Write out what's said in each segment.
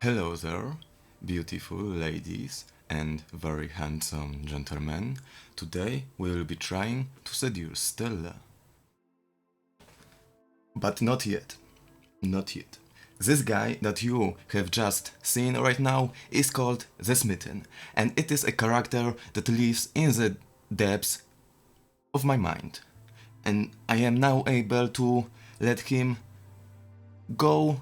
Hello there, beautiful ladies and very handsome gentlemen. Today we will be trying to seduce Stella. But not yet. Not yet. This guy that you have just seen right now is called the Smitten, and it is a character that lives in the depths of my mind. And I am now able to let him go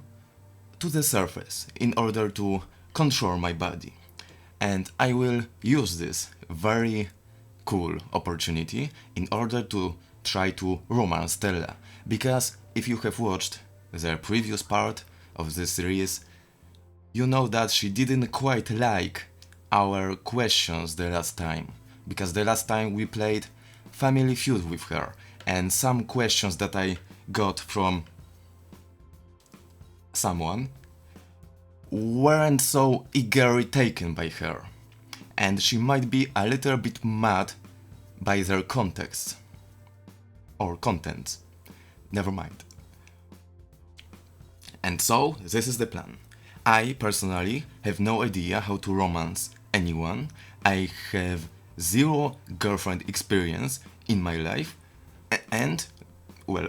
to the surface in order to control my body. And I will use this very cool opportunity in order to try to romance Stella. Because if you have watched the previous part of this series, you know that she didn't quite like our questions the last time. Because the last time we played Family Feud with her, and some questions that I got from someone weren't so eagerly taken by her, and she might be a little bit mad by their context or content. Never mind. And so this is the plan. I personally have no idea how to romance anyone. I have zero girlfriend experience in my life, and well,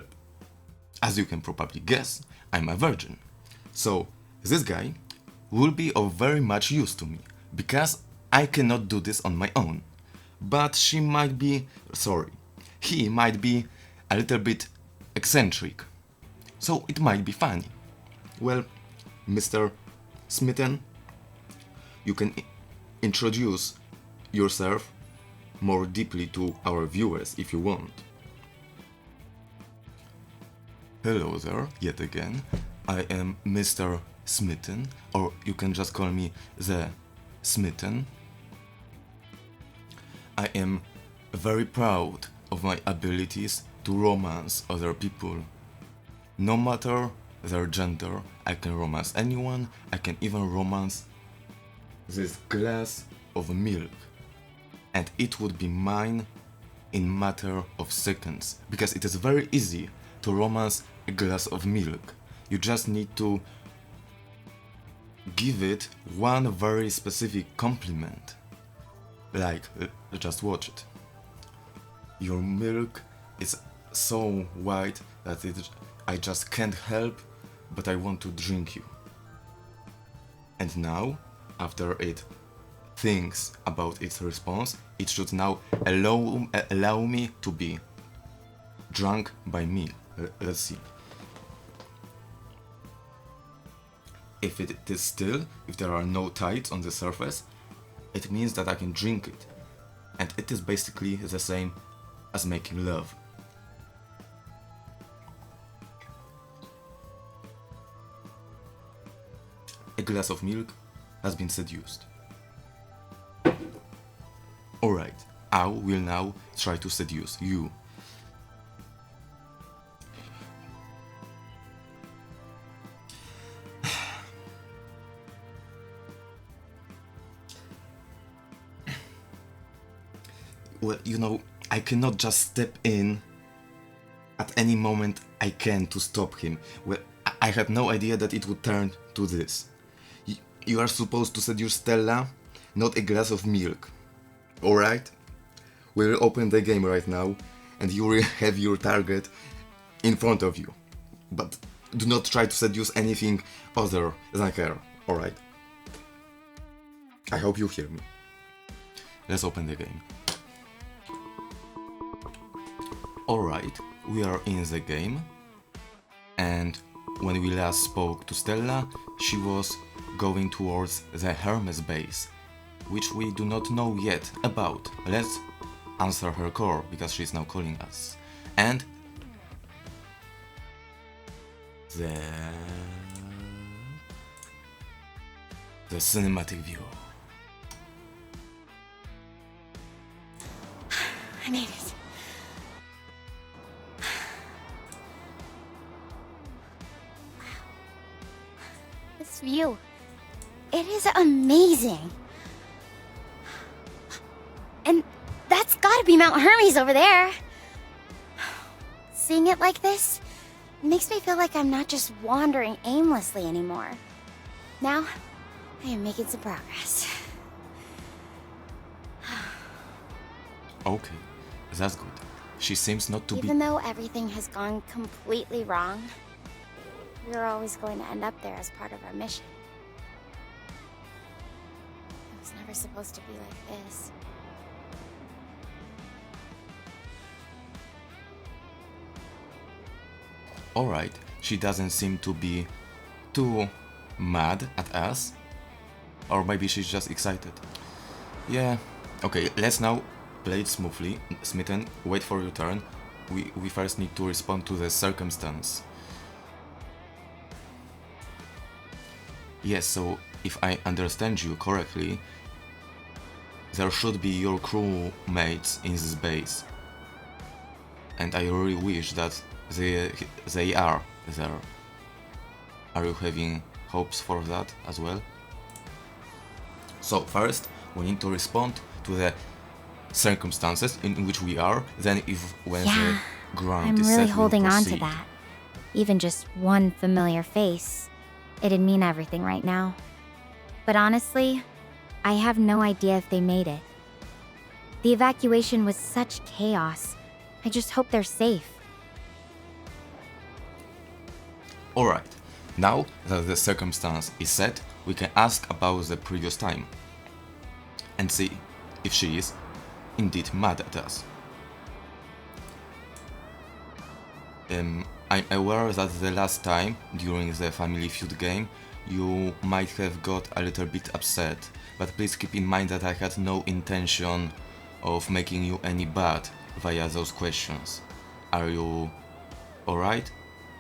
as you can probably guess, I'm a virgin. So this guy will be of very much use to me, because I cannot do this on my own. But he might be a little bit eccentric, so it might be funny. Well, Mr. Smitten, you can introduce yourself more deeply to our viewers if you want. Hello there, yet again. I am Mr. Smitten, or you can just call me the Smitten. I am very proud of my abilities to romance other people. No matter their gender, I can romance anyone. I can even romance this glass of milk, and it would be mine in matter of seconds, because it is very easy to romance a glass of milk. You just need to give it one very specific compliment. Like, just watch it. Your milk is so white that I just can't help but I want to drink you. And now, after it thinks about its response, it should now allow me to be drunk by me. Let's see. If it is still, if there are no tides on the surface, it means that I can drink it. And it is basically the same as making love. A glass of milk has been seduced. Alright, I will now try to seduce you. Well, you know, I cannot just step in at any moment I can to stop him. Well, I had no idea that it would turn to this. You are supposed to seduce Stella, not a glass of milk. Alright? We'll open the game right now, and you will have your target in front of you. But do not try to seduce anything other than her, alright? I hope you hear me. Let's open the game. Alright, we are in the game, and when we last spoke to Stella, she was going towards the Hermes base, which we do not know yet about. Let's answer her call, because she's now calling us. And the cinematic view. I made it. This view, it is amazing. And that's gotta be Mount Hermes over there. Seeing it like this makes me feel like I'm not just wandering aimlessly anymore. Now, I am making some progress. Okay, that's good. She seems not to be... Even though everything has gone completely wrong, we're always going to end up there as part of our mission. It was never supposed to be like this. Alright, she doesn't seem to be too mad at us. Or maybe she's just excited. Yeah, okay, let's now play it smoothly. Smitten, wait for your turn. We first need to respond to the circumstance. Yes, so if I understand you correctly, there should be your crewmates in this base. And I really wish that they are there. Are you having hopes for that as well? So first, we need to respond to the circumstances in which we are, then when the ground I'm is really set, holding we'll on to proceed. that. Even just one familiar face, it'd mean everything right now. But honestly, I have no idea if they made it. The evacuation was such chaos. I just hope they're safe. Alright, now that the circumstance is set, we can ask about the previous time and see if she is indeed mad at us. I'm aware that the last time, during the Family Feud game, you might have got a little bit upset, but please keep in mind that I had no intention of making you any bad via those questions. Are you alright?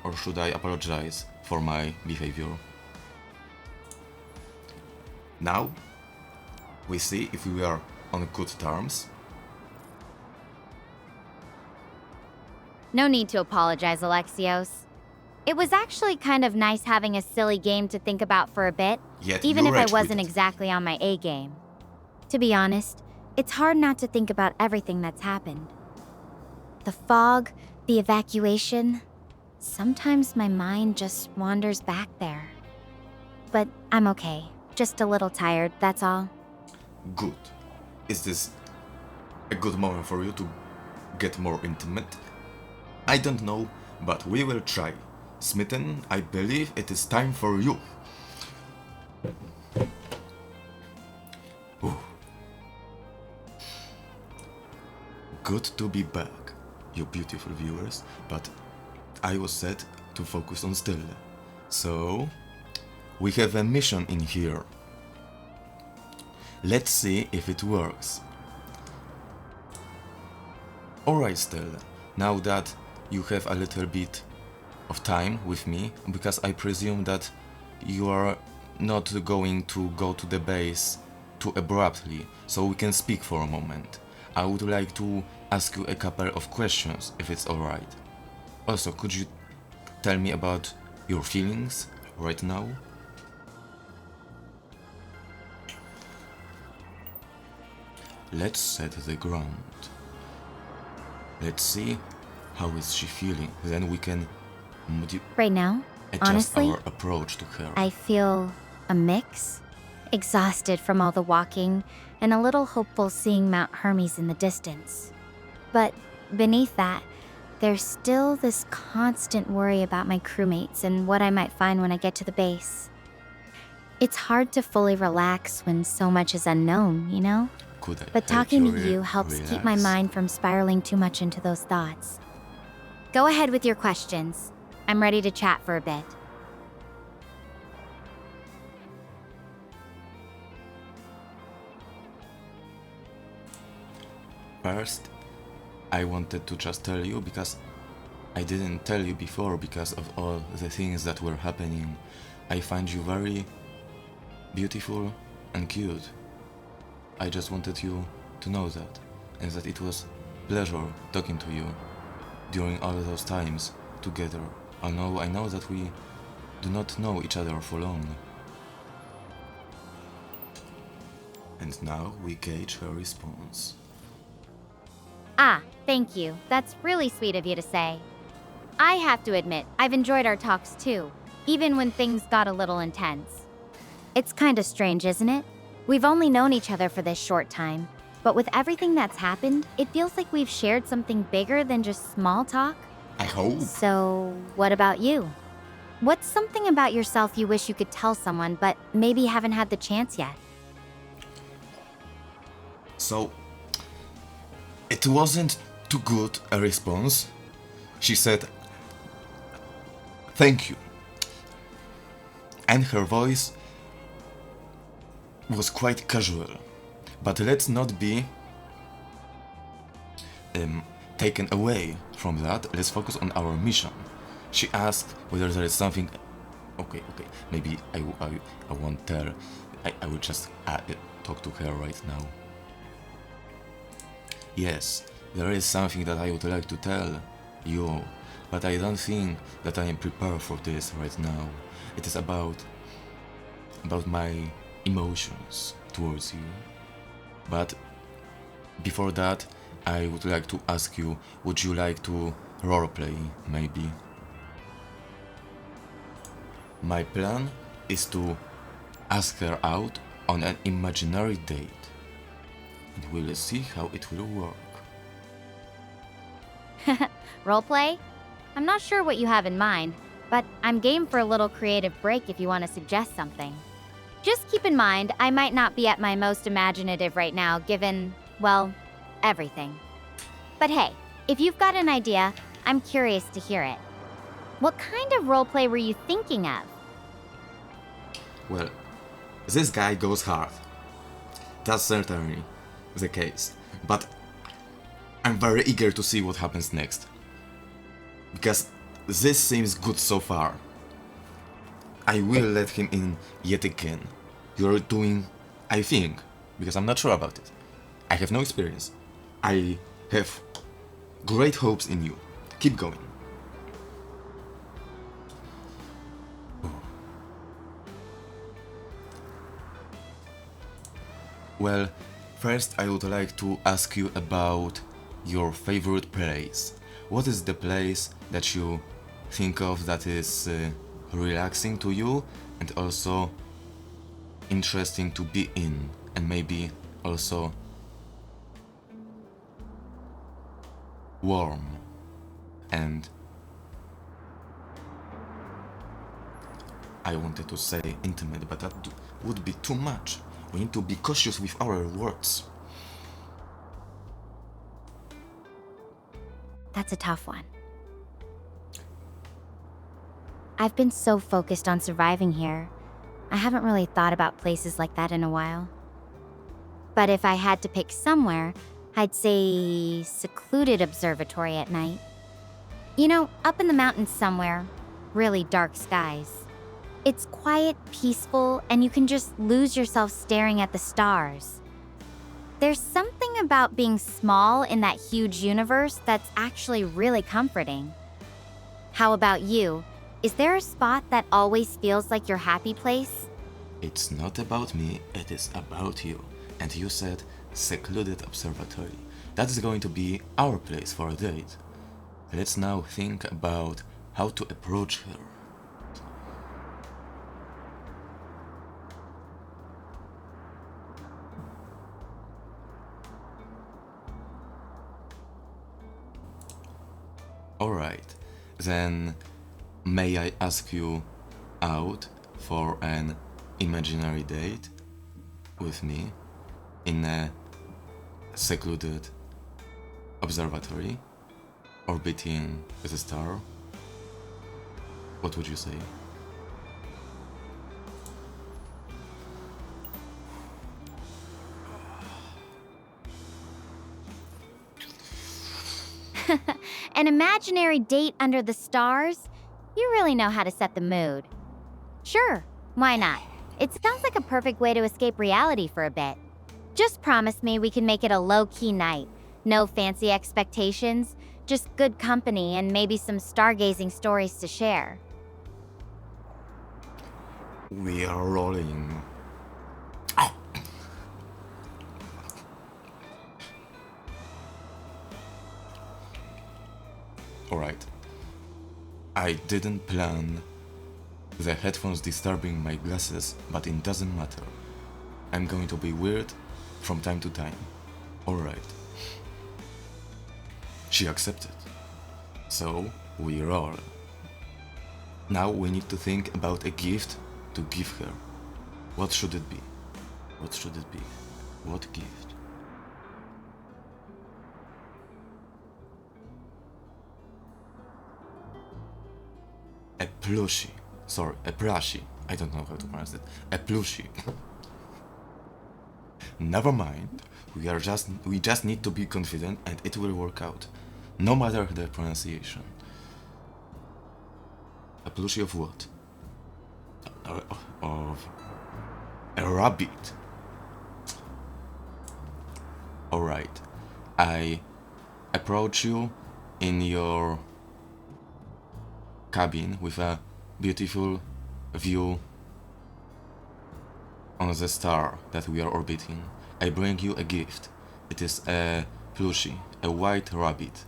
Or should I apologize for my behavior? Now, we see if we are on good terms. No need to apologize, Oleksios. It was actually kind of nice having a silly game to think about for a bit, Yet even you if I rage wasn't quit. exactly on my A game. To be honest, it's hard not to think about everything that's happened. The fog, the evacuation. Sometimes my mind just wanders back there. But I'm okay. Just a little tired, that's all. Good. Is this a good moment for you to get more intimate? I don't know, but we will try. Smitten, I believe it is time for you. Ooh. Good to be back, you beautiful viewers, but I was set to focus on Stella. So, we have a mission in here. Let's see if it works. Alright, Stella, now that you have a little bit of time with me, because I presume that you are not going to go to the base too abruptly, so we can speak for a moment. I would like to ask you a couple of questions, if it's alright. Also, could you tell me about your feelings right now? Let's set the ground. Let's see how is she feeling, then we can Right now, adjust honestly, our approach to her. I feel a mix. Exhausted from all the walking, and a little hopeful seeing Mount Hermes in the distance. But beneath that, there's still this constant worry about my crewmates and what I might find when I get to the base. It's hard to fully relax when so much is unknown, you know? Could I But help talking to you you helps keep my relax? mind from spiraling too much into those thoughts. Go ahead with your questions. I'm ready to chat for a bit. First, I wanted to just tell you because I didn't tell you before because of all the things that were happening. I find you very beautiful and cute. I just wanted you to know that, and that it was pleasure talking to you during all those times together. I know that we do not know each other for long. And now we gauge her response. Ah, thank you. That's really sweet of you to say. I have to admit, I've enjoyed our talks too, even when things got a little intense. It's kinda strange, isn't it? We've only known each other for this short time, but with everything that's happened, it feels like we've shared something bigger than just small talk. I hope. So, what about you? What's something about yourself you wish you could tell someone, but maybe haven't had the chance yet? So, it wasn't too good a response. She said, "Thank you." And her voice was quite casual. But let's not be taken away from that. Let's focus on our mission. She asked whether there is something. Okay. Maybe I won't tell. I will just talk to her right now. Yes, there is something that I would like to tell you, but I don't think that I am prepared for this right now. It is about my emotions towards you. But before that, I would like to ask you, would you like to roleplay, maybe? My plan is to ask her out on an imaginary date. And we'll see how it will work. Roleplay? I'm not sure what you have in mind, but I'm game for a little creative break if you want to suggest something. Just keep in mind, I might not be at my most imaginative right now, given, well, everything. But hey, if you've got an idea, I'm curious to hear it. What kind of roleplay were you thinking of? Well, this guy goes hard. That's certainly the case. But I'm very eager to see what happens next. Because this seems good so far. I will let him in yet again. You're doing, I think, because I'm not sure about it. I have no experience. I have great hopes in you. Keep going. Well, first I would like to ask you about your favorite place. What is the place that you think of that is relaxing to you and also interesting to be in, and maybe also warm and I wanted to say intimate, but that would be too much. We need to be cautious with our words. That's a tough one. I've been so focused on surviving here, I haven't really thought about places like that in a while. But if I had to pick somewhere, I'd say secluded observatory at night. You know, up in the mountains somewhere, really dark skies. It's quiet, peaceful, and you can just lose yourself staring at the stars. There's something about being small in that huge universe that's actually really comforting. How about you? Is there a spot that always feels like your happy place? It's not about me, it is about you. And you said secluded observatory. That is going to be our place for a date. Let's now think about how to approach her. Alright, then may I ask you out for an imaginary date with me in a secluded observatory orbiting with a star? What would you say? An imaginary date under the stars? You really know how to set the mood. Sure, why not? It sounds like a perfect way to escape reality for a bit. Just promise me we can make it a low-key night. No fancy expectations, just good company and maybe some stargazing stories to share. We are rolling. Alright. I didn't plan The headphones disturbing my glasses, but it doesn't matter. I'm going to be weird from time to time. Alright. She accepted. So, we roll. Now we need to think about a gift to give her. What should it be? What should it be? What gift? A plushie. Sorry, a plushie. I don't know how to pronounce it. A plushie. Never mind. We just need to be confident and it will work out. No matter the pronunciation. A plushie of what? Of a rabbit. Alright. I approach you in your cabin with a beautiful view on the star that we are orbiting. I bring you a gift. It is a plushie, a white rabbit.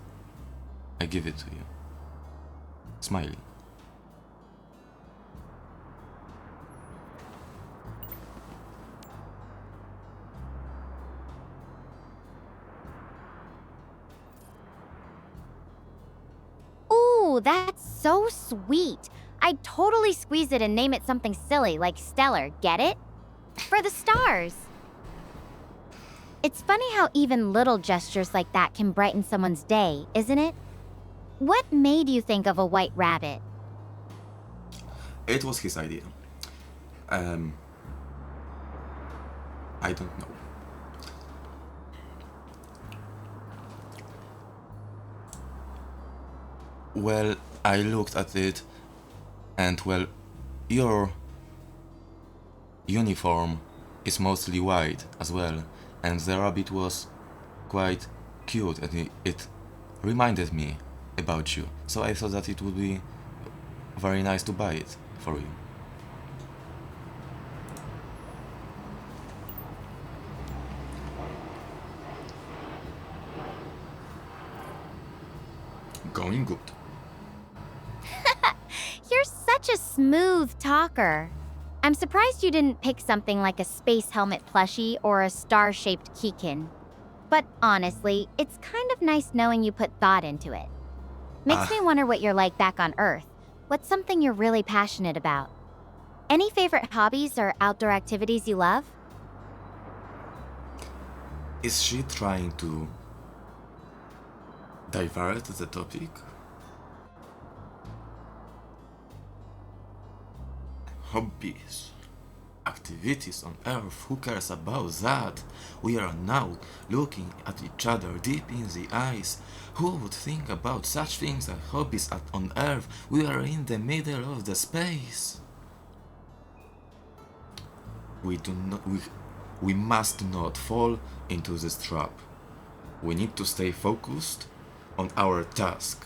I give it to you. Smiling. Ooh, that's so sweet. I'd totally squeeze it and name it something silly like Stellar, get it? For the stars. It's funny how even little gestures like that can brighten someone's day, isn't it? What made you think of a white rabbit? It was his idea. I don't know. Well, I looked at it and well, your uniform is mostly white as well, and the rabbit was quite cute and it reminded me about you, so I thought that it would be very nice to buy it for you. Going good. You're such a smooth talker. I'm surprised you didn't pick something like a space helmet plushie or a star-shaped keykin. But honestly, it's kind of nice knowing you put thought into it. Makes me wonder what you're like back on Earth. What's something you're really passionate about? Any favorite hobbies or outdoor activities you love? Is she trying to divert the topic? Hobbies. Activities on Earth, who cares about that? We are now looking at each other deep in the eyes. Who would think about such things as hobbies on Earth? We are in the middle of the space. We must not fall into this trap. We need to stay focused on our task.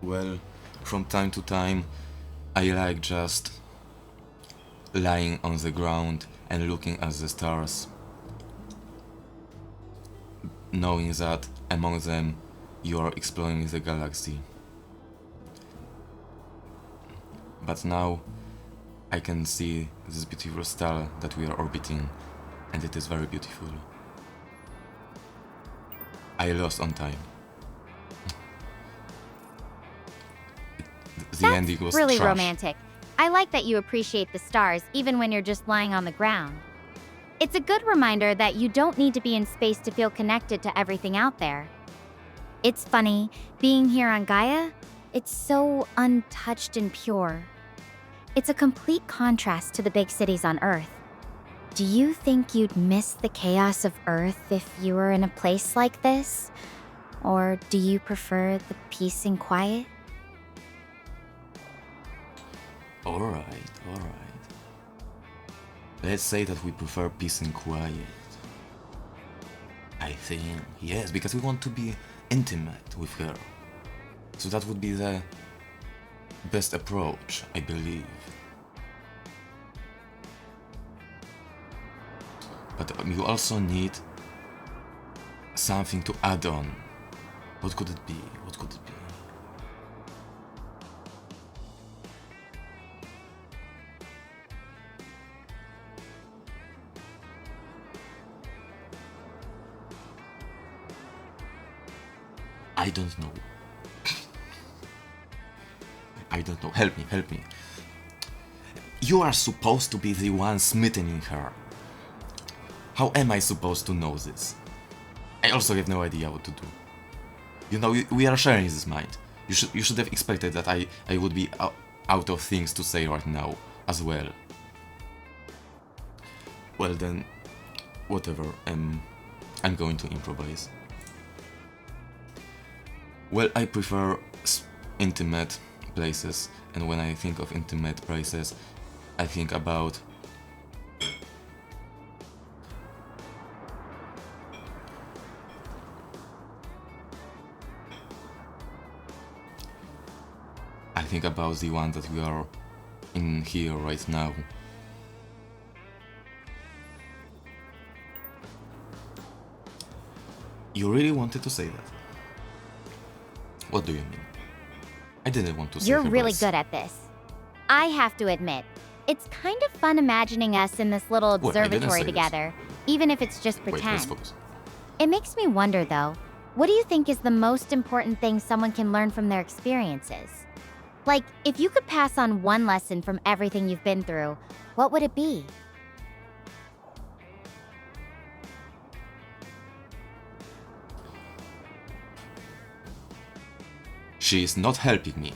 Well, from time to time, I like just lying on the ground and looking at the stars, knowing that among them you are exploring the galaxy. But now I can see this beautiful star that we are orbiting, and it is very beautiful. I lost on time. The ending was really trash. Romantic. I like that you appreciate the stars even when you're just lying on the ground. It's a good reminder that you don't need to be in space to feel connected to everything out there. It's funny, being here on Gaia, it's so untouched and pure. It's a complete contrast to the big cities on Earth. Do you think you'd miss the chaos of Earth if you were in a place like this? Or do you prefer the peace and quiet? Alright. Let's say that we prefer peace and quiet. I think, yes, because we want to be intimate with her. So that would be the best approach, I believe. But you also need something to add on. What could it be? I don't know. I don't know. Help me, help me. You are supposed to be the one smitten in her. How am I supposed to know this? I also have no idea what to do. You know, we are sharing this mind. You should have expected that I would be out of things to say right now as well. Well then, whatever. I'm going to improvise. Well, I prefer intimate places, and when I think of intimate places, I think about the one that we are in here right now. You really wanted to say that? What do you mean? I didn't want to say You're her really voice. good at this. I have to admit, it's kind of fun imagining us in this little Wait, I didn't observatory say this. together, even if it's just Wait, let's pretend. focus. It makes me wonder though, what do you think is the most important thing someone can learn from their experiences? Like, if you could pass on one lesson from everything you've been through, what would it be? She is not helping me.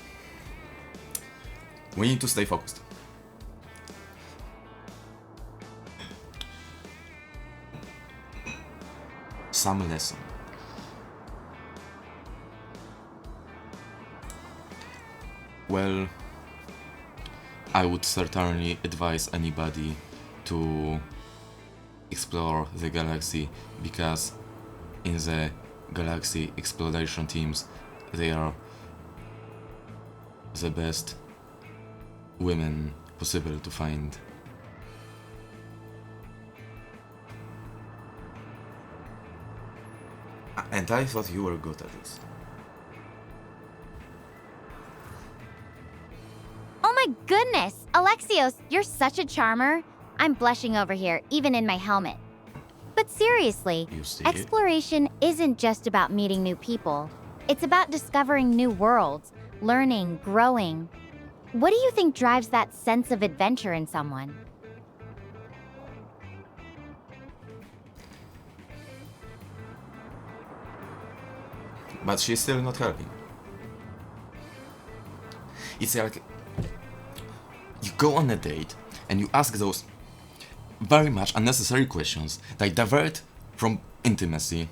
We need to stay focused. Some lesson. Well, I would certainly advise anybody to explore the galaxy, because in the galaxy exploration teams they are the best women possible to find. And I thought you were good at this. Oh my goodness! Oleksios, you're such a charmer. I'm blushing over here, even in my helmet. But seriously, You see? exploration isn't just about meeting new people. It's about discovering new worlds, learning, growing. What do you think drives that sense of adventure in someone? But she's still not helping. It's like you go on a date and you ask those very much unnecessary questions that divert from intimacy,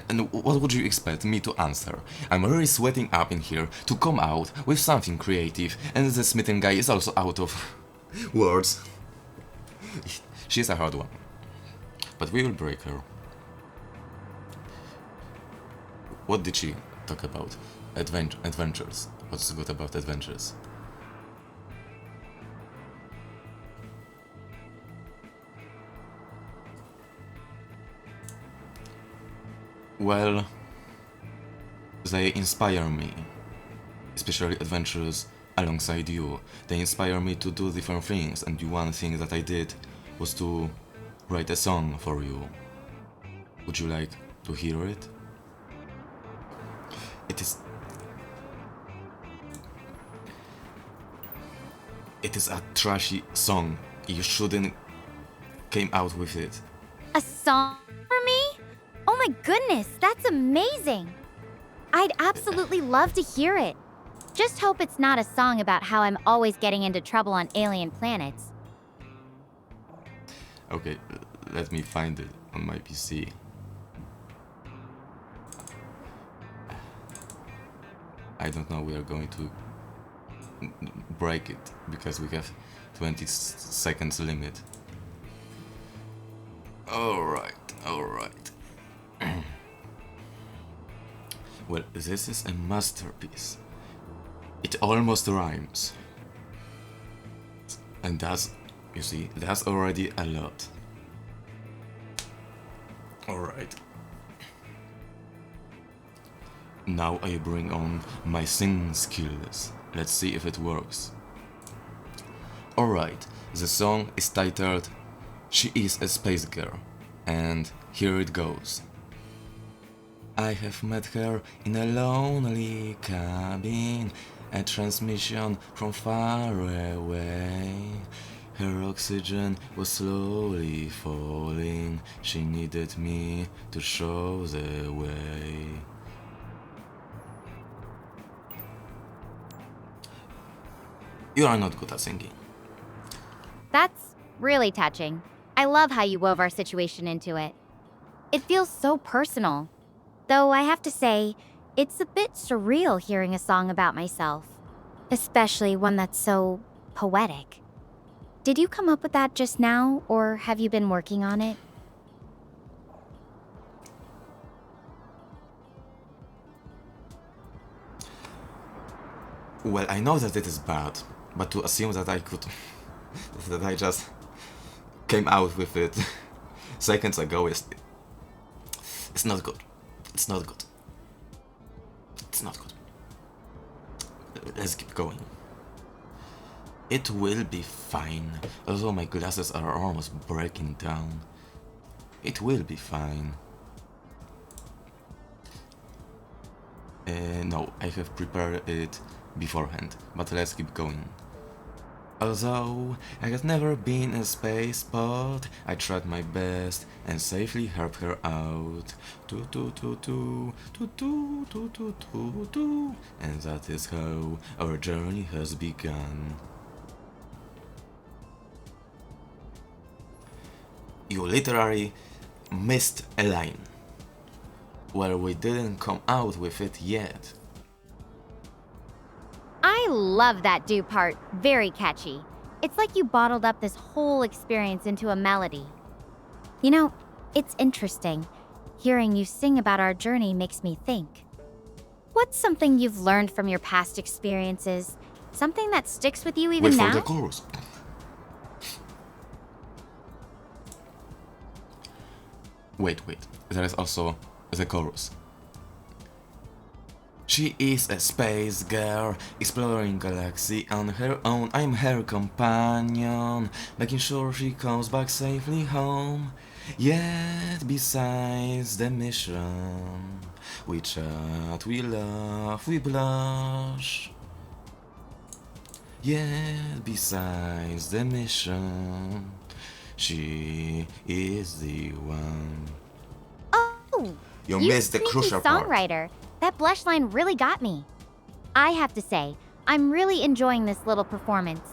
and what would you expect me to answer? I'm really sweating up in here to come out with something creative, and the smitten guy is also out of words. She's a hard one, but we will break her. What did she talk about? Adventures. What's good about adventures? Well, they inspire me, especially adventures alongside you. They inspire me to do different things, and the one thing that I did was to write a song for you. Would you like to hear it? It is a trashy song. You shouldn't came out with it. A song for me? Oh my goodness, that's amazing! I'd absolutely love to hear it. Just hope it's not a song about how I'm always getting into trouble on alien planets. Okay, let me find it on my PC. I don't know, we are going to break it because we have 20 seconds limit. Alright. Well, this is a masterpiece. It almost rhymes. And that's, you see, that's already a lot. Alright. Now I bring on my singing skills. Let's see if it works. Alright, the song is titled She is a Space Girl, and here it goes. I have met her in a lonely cabin, a transmission from far away. Her oxygen was slowly falling. She needed me to show the way. You are not good at singing. That's really touching. I love how you wove our situation into it. It feels so personal. Though I have to say, it's a bit surreal hearing a song about myself, especially one that's so poetic. Did you come up with that just now, or have you been working on it? Well, I know that it is bad, but to assume that I could... that I just came out with it seconds ago is... It's not good. It's not good. It's not good. Let's keep going. It will be fine, although my glasses are almost breaking down. It will be fine. No, I have prepared it beforehand, but let's keep going. Although I had never been in a space pod, I tried my best and safely helped her out. And that is how our journey has begun. You literally missed a line. Well, we didn't come out with it yet. I love that do part. Very catchy. It's like you bottled up this whole experience into a melody. You know, it's interesting. Hearing you sing about our journey makes me think. What's something you've learned from your past experiences? Something that sticks with you even Wait now? for the chorus. Wait. There is also the chorus. She is a space girl, exploring galaxy on her own. I'm her companion, making sure she comes back safely home. Yet besides the mission, we chat, we laugh, we blush. Yet besides the mission, she is the one. Oh, You missed the sneaky crucial part. songwriter. That blush line really got me. I have to say, I'm really enjoying this little performance.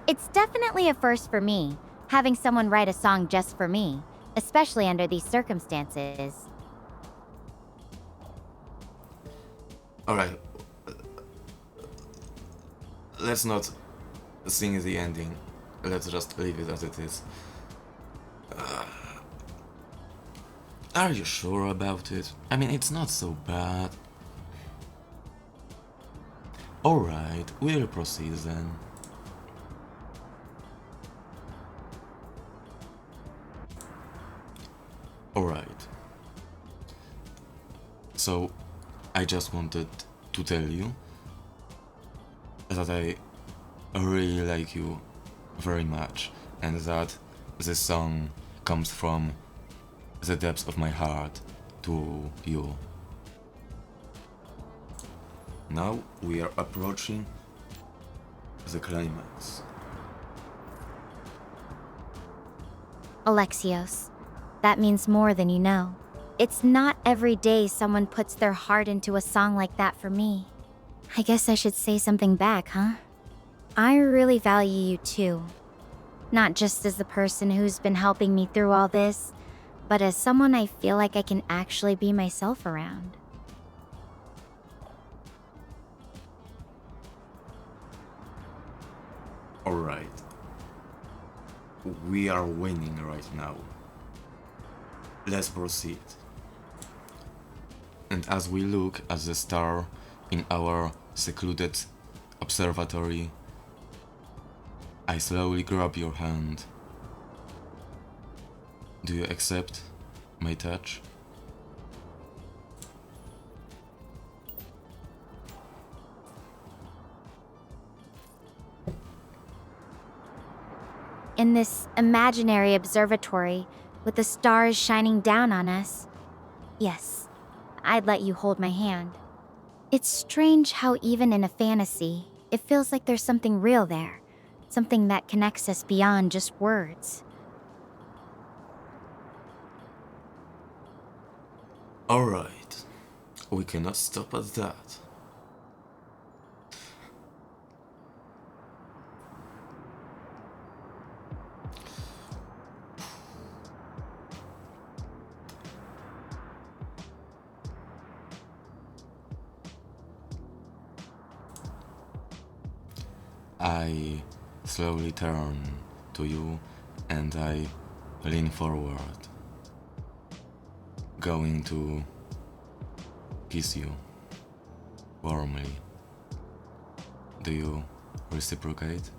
It's definitely a first for me, having someone write a song just for me, especially under these circumstances. Alright. Let's not sing the ending. Let's just leave it as it is. Are you sure about it? I mean, it's not so bad. Alright, we'll proceed then. Alright. So, I just wanted to tell you that I really like you very much, and that this song comes from the depths of my heart to you. Now we are approaching the climax. Oleksios, that means more than you know. It's not every day someone puts their heart into a song like that for me. I guess I should say something back, huh? I really value you too. Not just as the person who's been helping me through all this, but as someone I feel like I can actually be myself around. Alright. We are winning right now. Let's proceed. And as we look at the star in our secluded observatory, I slowly grab your hand. Do you accept my touch? In this imaginary observatory with the stars shining down on us, yes, I'd let you hold my hand. It's strange how even in a fantasy, it feels like there's something real there. Something that connects us beyond just words. Alright, we cannot stop at that. I slowly turn to you and I lean forward, going to kiss you warmly. Do you reciprocate?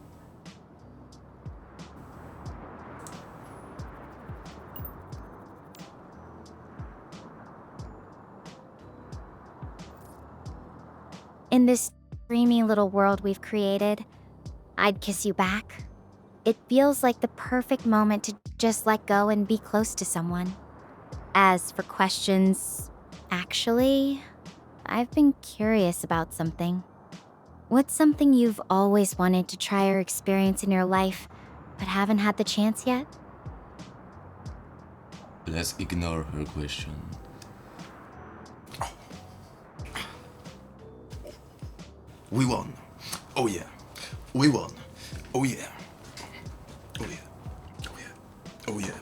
In this dreamy little world we've created, I'd kiss you back. It feels like the perfect moment to just let go and be close to someone. As for questions, actually, I've been curious about something. What's something you've always wanted to try or experience in your life, but haven't had the chance yet? Let's ignore her question. We won. Oh yeah. We won. Oh yeah. Oh yeah. Oh yeah. Oh yeah.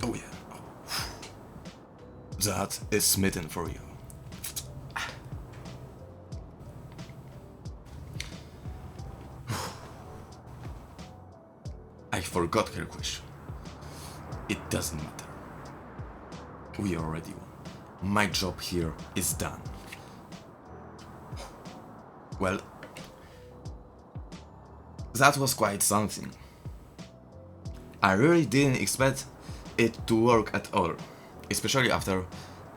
Oh yeah. That is Smitten for you. I forgot her question. It doesn't matter. We already won. My job here is done. Well, that was quite something. I really didn't expect it to work at all, especially after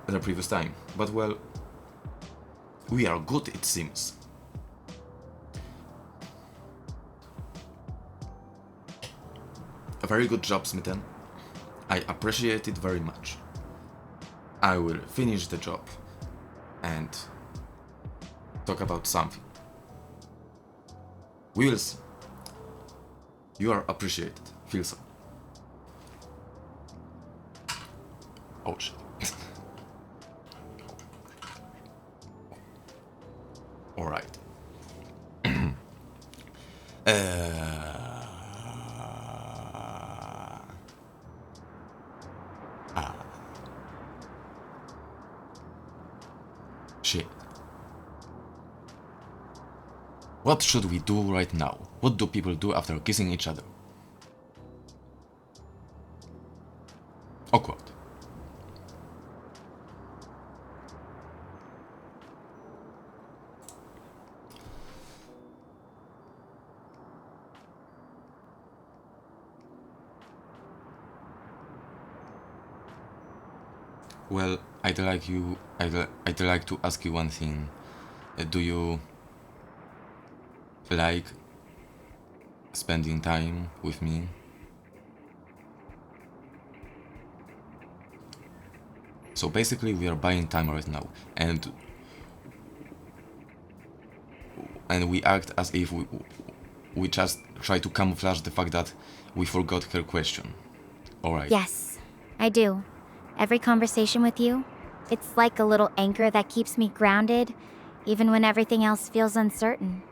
the previous time. But well, we are good, it seems. A very good job, Smitten. I appreciate it very much. I will finish the job and talk about something. We will see. You are appreciated. Feel so. Oh shit. Alright. Shit. What should we do right now? What do people do after kissing each other? Awkward. Well, I'd like to ask you one thing. Do you like spending time with me? So basically we are buying time right now, and we act as if we just try to camouflage the fact that we forgot her question. Alright. Yes, I do. Every conversation with you, it's like a little anchor that keeps me grounded, even when everything else feels uncertain.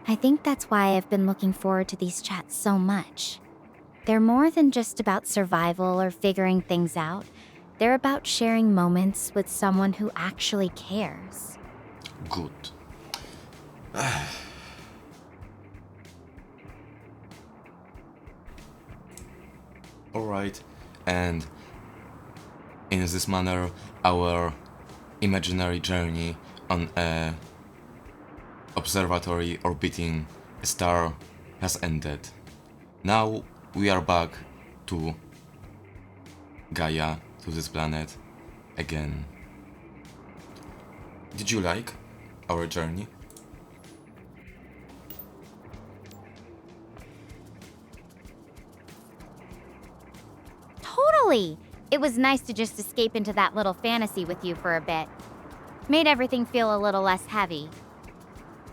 I think that's why I've been looking forward to these chats so much. They're more than just about survival or figuring things out. They're about sharing moments with someone who actually cares. Good. Alright, and in this manner, our imaginary journey on a observatory orbiting a star has ended. Now we are back to Gaia, to this planet again. Did you like our journey? Totally! It was nice to just escape into that little fantasy with you for a bit. Made everything feel a little less heavy.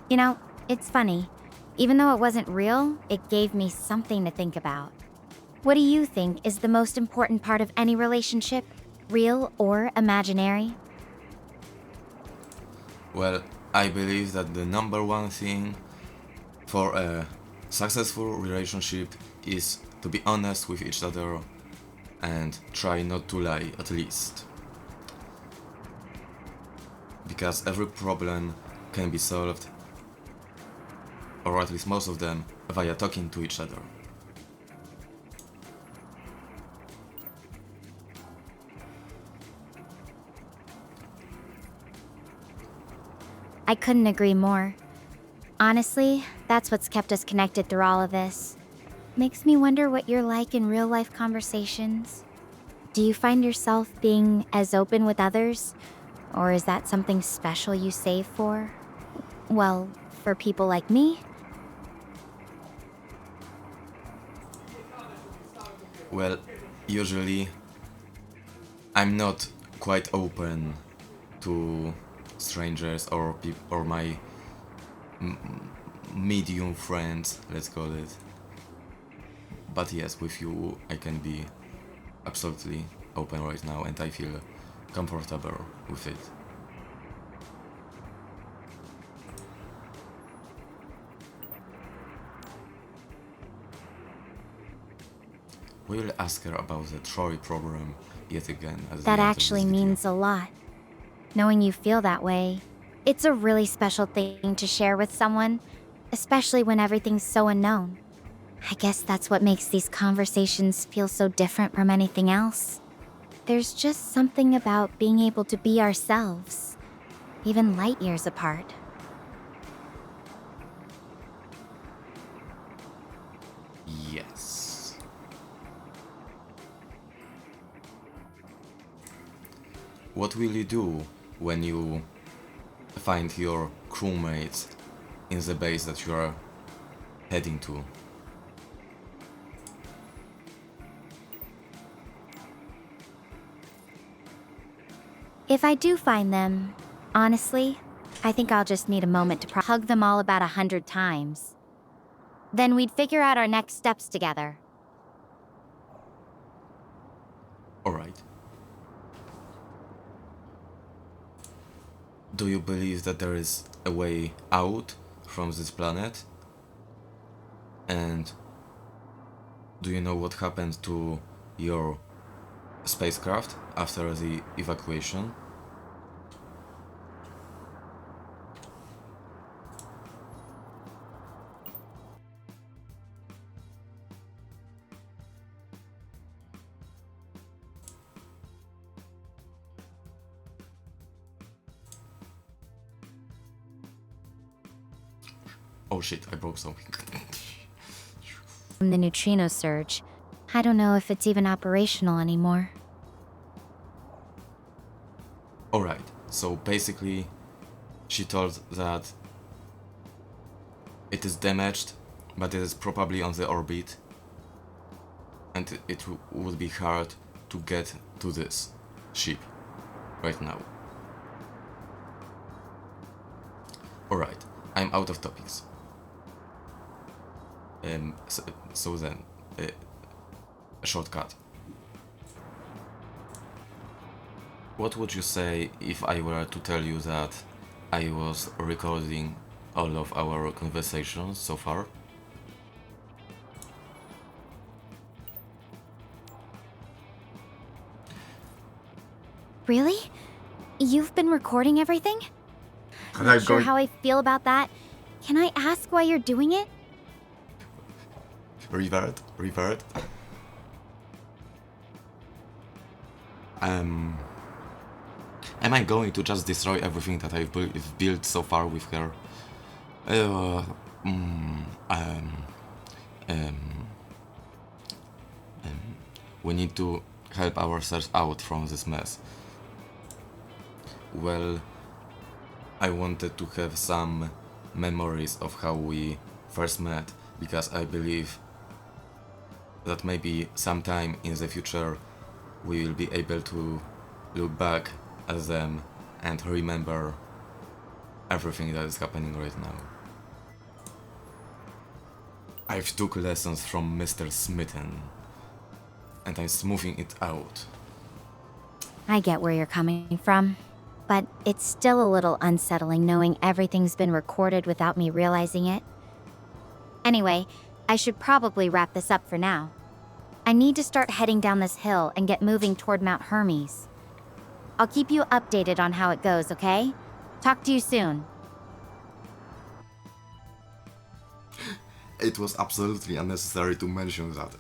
You know, it's funny. Even though it wasn't real, it gave me something to think about. What do you think is the most important part of any relationship, real or imaginary? Well, I believe that the number one thing for a successful relationship is to be honest with each other and try not to lie, at least. Because every problem can be solved, or at least most of them, via talking to each other. I couldn't agree more. Honestly, that's what's kept us connected through all of this. Makes me wonder what you're like in real life conversations. Do you find yourself being as open with others? Or is that something special you save for? Well, for people like me? Well, usually I'm not quite open to strangers or my medium friends, let's call it. But yes, with you I can be absolutely open right now and I feel comfortable with it. We'll ask her about the Troy program yet again. That actually means a lot. Knowing you feel that way, it's a really special thing to share with someone, especially when everything's so unknown. I guess that's what makes these conversations feel so different from anything else. There's just something about being able to be ourselves, even light years apart. Yes. What will you do when you find your crewmates in the base that you are heading to? If I do find them, honestly, I think I'll just need a moment to hug them all about 100 times. Then we'd figure out our next steps together. Alright. Do you believe that there is a way out from this planet? And do you know what happened to your spacecraft after the evacuation? Oh shit, I broke something. From the neutrino surge, I don't know if it's even operational anymore. Alright, so basically she told that it is damaged, but it is probably on the orbit and it would be hard to get to this ship right now. Alright, I'm out of topics. So then, a shortcut. What would you say if I were to tell you that I was recording all of our conversations so far? Really? You've been recording everything? And Not sure how I feel about that. Can I ask why you're doing it? Revert. Am I going to just destroy everything that I've built so far with her? We need to help ourselves out from this mess. Well, I wanted to have some memories of how we first met, because I believe that maybe sometime in the future we will be able to look back at them and remember everything that is happening right now. I've took lessons from Mr. Smitten, and I'm smoothing it out. I get where you're coming from, but it's still a little unsettling knowing everything's been recorded without me realizing it. Anyway, I should probably wrap this up for now. I need to start heading down this hill and get moving toward Mount Hermes. I'll keep you updated on how it goes, okay? Talk to you soon. It was absolutely unnecessary to mention that.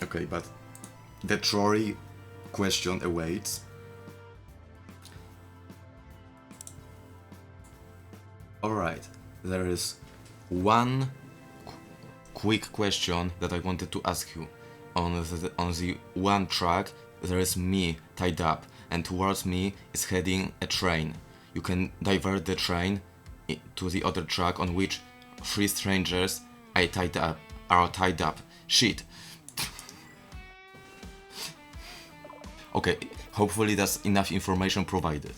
Okay, but the Trory question awaits. Alright, there is one quick question that I wanted to ask you. On the one track, there is me tied up, and towards me is heading a train. You can divert the train to the other track on which 3 strangers are tied up. Shit. Okay, hopefully that's enough information provided.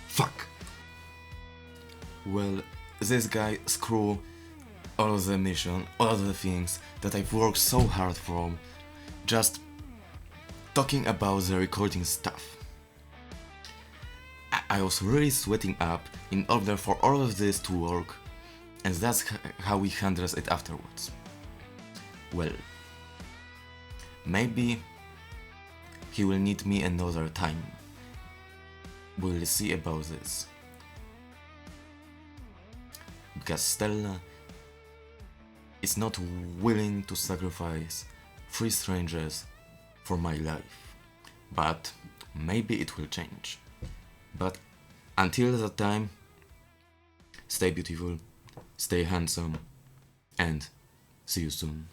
Fuck. Well, this guy screw all of the mission, all of the things that I've worked so hard for, just talking about the recording stuff. I was really sweating up in order for all of this to work, and that's how he handles it afterwards. Well, maybe he will need me another time. We'll see about this. Because Stella is not willing to sacrifice 3 strangers for my life. But maybe it will change. But until that time, stay beautiful, stay handsome, and see you soon.